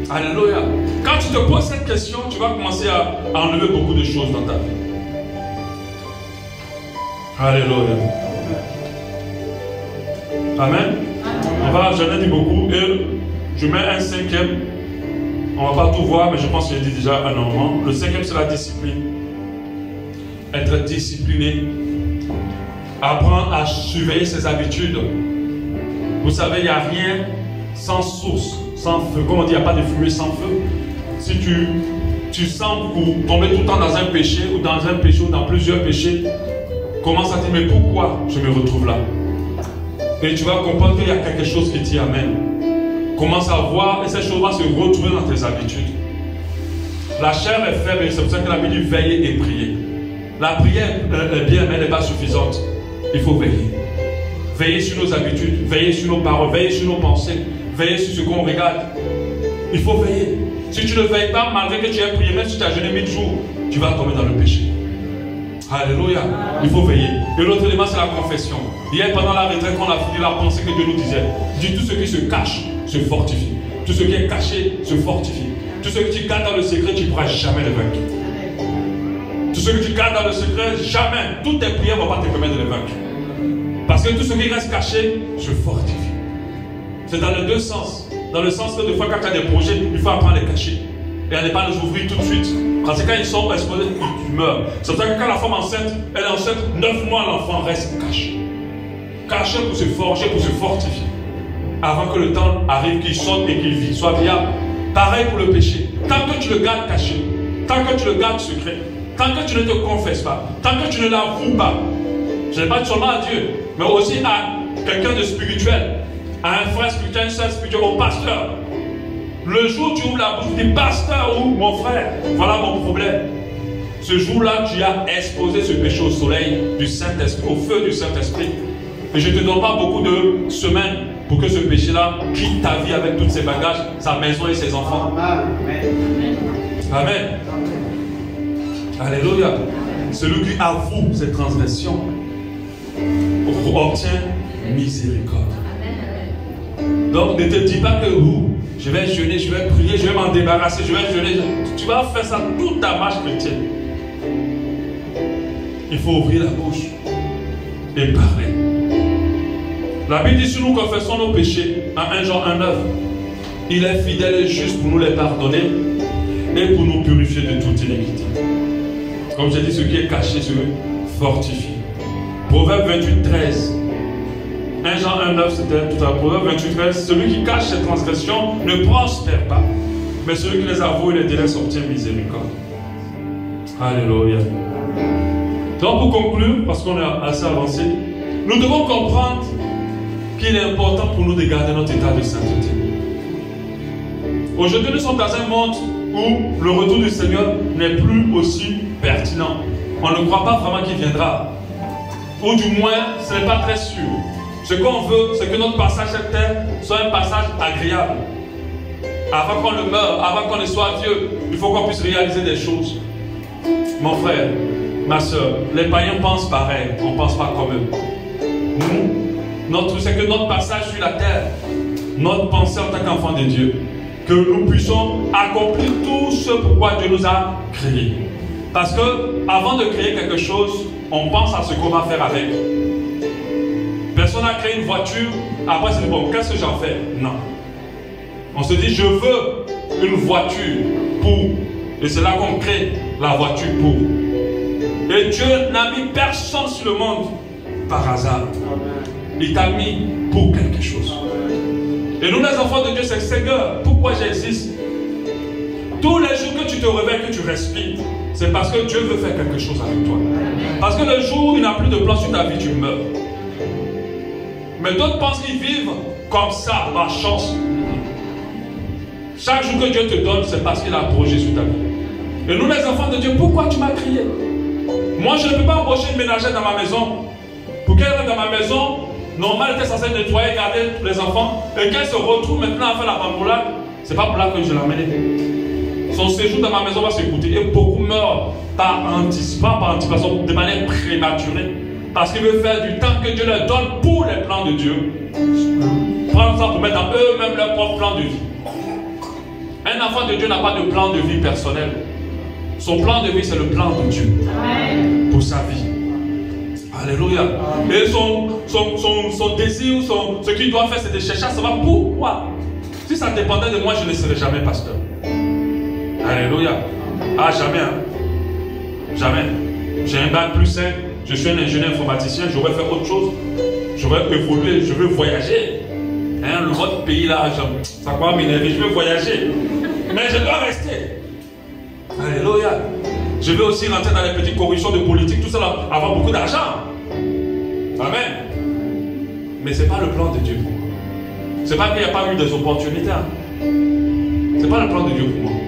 Alléluia. Quand tu te poses cette question, tu vas commencer à enlever beaucoup de choses dans ta vie. Alléluia. Amen. J'en ai dit beaucoup et je mets un cinquième. On ne va pas tout voir, mais je pense que j'ai dit déjà un moment. Le cinquième, c'est la discipline. Être discipliné. Apprendre à surveiller ses habitudes. Vous savez, il n'y a rien sans source, sans feu. Comme on dit, il n'y a pas de fumée sans feu. Si tu sens pour tomber tout le temps dans un péché, ou dans plusieurs péchés, commence à dire, mais pourquoi je me retrouve là? Et tu vas comprendre qu'il y a quelque chose qui t'y amène. Commence à voir, et cette chose va se retrouver dans tes habitudes. La chair est faible, et c'est pour ça que la Bible dit veiller et prier. La prière est bien, mais elle n'est pas suffisante. Il faut veiller. Veiller sur nos habitudes, veiller sur nos paroles, veiller sur nos pensées, veiller sur ce qu'on regarde. Il faut veiller. Si tu ne veilles pas, malgré que tu aies prié, même si tu as jeûné 1000 jours, tu vas tomber dans le péché. Alléluia. Il faut veiller. Et l'autre élément, c'est la confession. Hier, pendant la retraite, on a fini la pensée que Dieu nous disait. Dis tout ce qui se cache, se fortifie. Tout ce qui est caché, se fortifie. Tout ce que tu gardes dans le secret, tu ne pourras jamais le vaincre. Tout ce que tu gardes dans le secret, jamais. Toutes tes prières ne vont pas te permettre de le vaincre. Parce que tout ce qui reste caché, se fortifie. C'est dans les deux sens. Dans le sens que des fois, quand tu as des projets, il faut apprendre à les cacher. Et à ne pas les ouvrir tout de suite. Parce que quand ils sont exposés, ils meurent. C'est pour ça que quand la femme enceinte, elle est enceinte, 9 mois, l'enfant reste caché. Caché pour se forger, pour se fortifier. Avant que le temps arrive, qu'il sorte et qu'il soit viable. Pareil pour le péché. Tant que tu le gardes caché, tant que tu le gardes secret, tant que tu ne te confesses pas, tant que tu ne l'avoues pas, je ne dis pas seulement à Dieu, mais aussi à quelqu'un de spirituel, à un frère spirituel, une soeur spirituelle, au pasteur. Le jour où tu ouvres la bouche, tu dis pasteur ou mon frère, voilà mon problème. Ce jour-là, tu as exposé ce péché au soleil du Saint-Esprit, au feu du Saint-Esprit. Et je ne te donne pas beaucoup de semaines pour que ce péché-là quitte ta vie avec tous ses bagages, sa maison et ses enfants. Amen. Amen. Alléluia. Celui qui avoue ses transgressions obtient miséricorde. Donc ne te dis pas que je vais jeûner, je vais prier, je vais m'en débarrasser, je vais jeûner. Tu vas faire ça toute ta marche chrétienne. Il faut ouvrir la bouche et parler. La Bible dit, si nous confessons nos péchés, en 1 Jean 1,9, il est fidèle et juste pour nous les pardonner et pour nous purifier de toute iniquité. Comme j'ai dit, ce qui est caché se fortifie. Proverbe 28,13. 1 Jean 1,9, c'était tout à l'heure. Proverbe 28,13. Celui qui cache ses transgressions ne prospère pas, mais celui qui les avoue et les délaisse obtient miséricorde. Alléluia. Donc pour conclure, parce qu'on est assez avancé, nous devons comprendre qu'il est important pour nous de garder notre état de sainteté. Aujourd'hui, nous sommes dans un monde où le retour du Seigneur n'est plus aussi pertinent. On ne croit pas vraiment qu'il viendra. Ou du moins, ce n'est pas très sûr. Ce qu'on veut, c'est que notre passage sur terre soit un passage agréable. Avant qu'on ne meure, avant qu'on ne soit vieux, il faut qu'on puisse réaliser des choses. Mon frère, ma soeur, les païens pensent pareil, on ne pense pas comme eux. C'est que notre passage sur la terre, notre pensée en tant qu'enfant de Dieu, que nous puissions accomplir tout ce pourquoi Dieu nous a créés. Parce que avant de créer quelque chose, on pense à ce qu'on va faire avec. Personne n'a créé une voiture, après c'est bon, qu'est-ce que j'en fais? Non. On se dit, je veux une voiture pour. Et c'est là qu'on crée la voiture pour. Et Dieu n'a mis personne sur le monde par hasard. Il t'a mis pour quelque chose. Et nous les enfants de Dieu, c'est Seigneur, pourquoi j'existe? Tous les jours que tu te réveilles, que tu respires, c'est parce que Dieu veut faire quelque chose avec toi. Parce que le jour où il n'a plus de plan sur ta vie, tu meurs. Mais d'autres pensent qu'ils vivent comme ça, par chance. Chaque jour que Dieu te donne, c'est parce qu'il a un projet sur ta vie. Et nous les enfants de Dieu, pourquoi tu m'as crié? Moi je ne peux pas embaucher une ménagère dans ma maison pour quelqu'un dans ma maison, normal, elle était censée nettoyer, garder tous les enfants, et qu'elle se retrouve maintenant à faire la bamboulade, c'est pas pour là que je l'ai amenée. Son séjour dans ma maison va s'écouter, et beaucoup meurent par anticipation, de manière prématurée, parce qu'ils veulent faire du temps que Dieu leur donne pour les plans de Dieu. Prendre ça pour mettre dans eux-mêmes leur propre plan de vie. Un enfant de Dieu n'a pas de plan de vie personnel. Son plan de vie, c'est le plan de Dieu. Pour sa vie. Alléluia. Et son désir, ce qu'il doit faire, c'est de chercher à savoir pourquoi. Si ça dépendait de moi, je ne serais jamais pasteur. Alléluia. Ah, jamais. Hein? Jamais. J'ai un bac plus 5. Je suis un ingénieur informaticien. J'aurais fait autre chose. J'aurais évolué. Je veux voyager. Hein, le votre pays là, ça va m'énerver. Je veux voyager. Mais je dois rester. Alléluia. Je veux aussi rentrer dans les petites corruptions de politique, tout ça là, avoir beaucoup d'argent. Amen. Mais ce n'est pas le plan de Dieu pour moi. Ce n'est pas qu'il n'y a pas eu des opportunités. Ce n'est pas le plan de Dieu pour moi.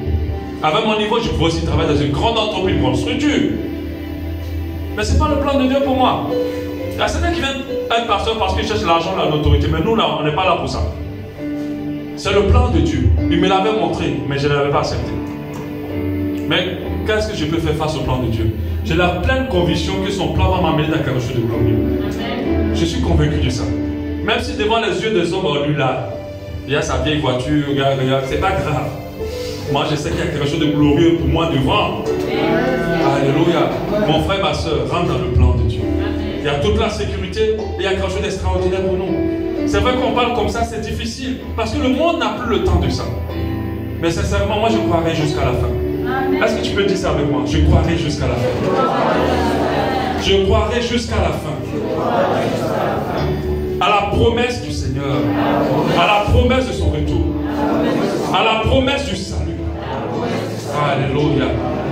Avec mon niveau, je peux aussi travailler dans une grande entreprise, une grande structure. Mais ce n'est pas le plan de Dieu pour moi. Il y a certains qui viennent être pasteurs parce qu'ils cherchent l'argent, l'autorité. Mais nous, là, on n'est pas là pour ça. C'est le plan de Dieu. Il me l'avait montré, mais je ne l'avais pas accepté. Mais qu'est-ce que je peux faire face au plan de Dieu? J'ai la pleine conviction que son plan va m'amener dans quelque chose de glorieux. Je suis convaincu de ça. Même si devant les yeux des hommes, lui là, il y a sa vieille voiture, regarde, c'est pas grave. Moi, je sais qu'il y a quelque chose de glorieux pour moi devant. Alléluia. Mon frère, ma soeur, rentre dans le plan de Dieu. Il y a toute la sécurité et il y a quelque chose d'extraordinaire pour nous. C'est vrai qu'on parle comme ça, c'est difficile. Parce que le monde n'a plus le temps de ça. Mais sincèrement, moi, je croirai jusqu'à la fin. Est-ce que tu peux dire ça avec moi? Je croirai jusqu'à la fin. Je croirai jusqu'à la fin. À la promesse du Seigneur. À la promesse de son retour. À la promesse du salut. Alléluia.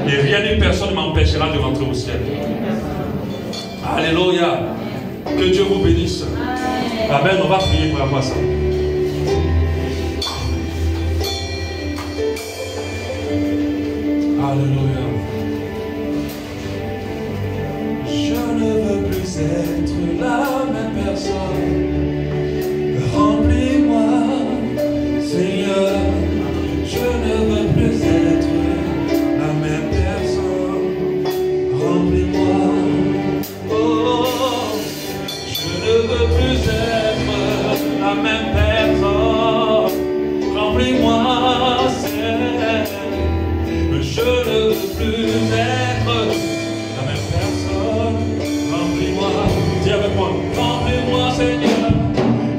Et rien ni personne ne m'empêchera de rentrer au ciel. Alléluia. Que Dieu vous bénisse. Amen. On va prier pour avoir ça. Alléluia. Je ne veux plus être la même personne. Remplis-moi, Seigneur. Je ne veux plus être la même personne. Remplis-moi. Oh, je ne veux plus être la même personne. Remplis-moi, Seigneur. Je ne veux plus être la même personne. Remplis-moi. Dis avec moi. Remplis-moi, Seigneur.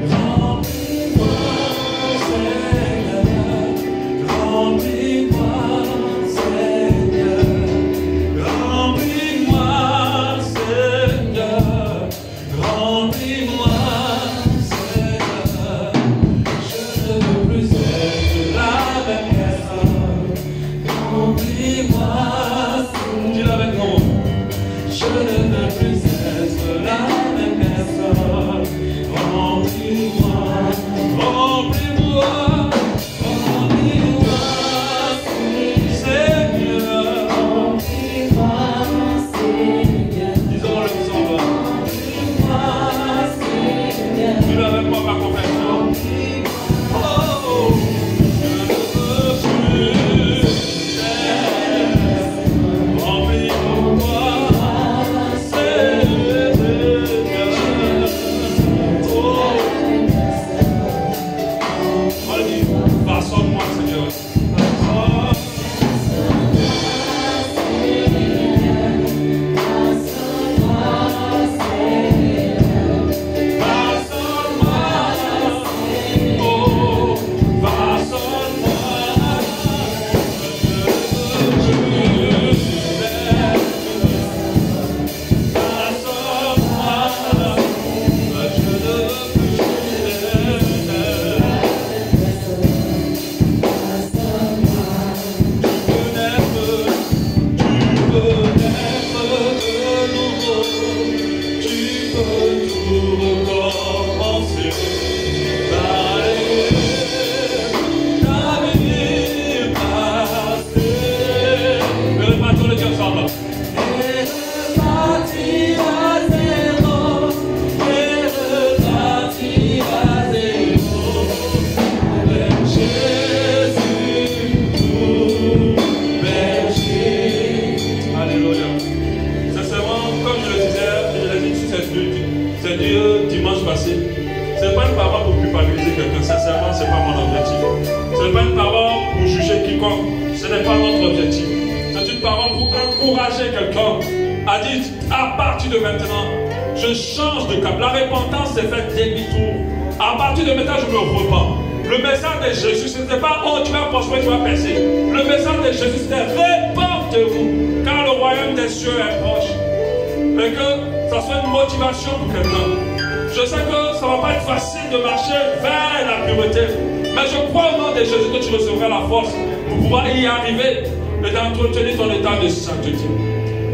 Remplis-moi, Seigneur. Remplis-moi, Seigneur. Remplis-moi, Seigneur. Remplis-moi, Seigneur. Je ne veux plus être la même personne. Remplis-moi, dis-le avec moi. Je ne veux plus être la même personne. Remplis-moi, remplis-moi, remplis-moi, ce n'est pas notre objectif. C'est une parole pour encourager quelqu'un à dire, à partir de maintenant, je change de cap. La repentance s'est faite demi-tour. À partir de maintenant, je me repens. Le message de Jésus, ce n'était pas, oh, tu vas prospérer, tu vas percer. Le message de Jésus, c'était, répentez-vous, car le royaume des cieux est proche. Et que ça soit une motivation pour quelqu'un. Je sais que ça ne va pas être facile de marcher vers la pureté. Mais je crois au nom de Jésus que tu recevras la force pour pouvoir y arriver et d'entretenir ton état de sainteté.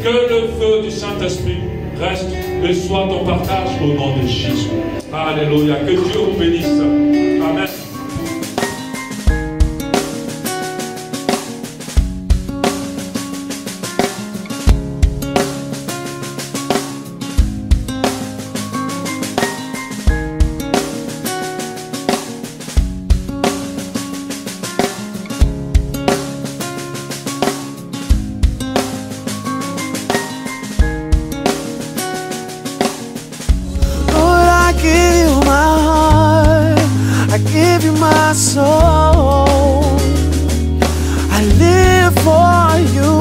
Que le feu du Saint-Esprit reste et soit ton partage au nom de Jésus. Alléluia. Que Dieu vous bénisse. Amen. My soul, I live for you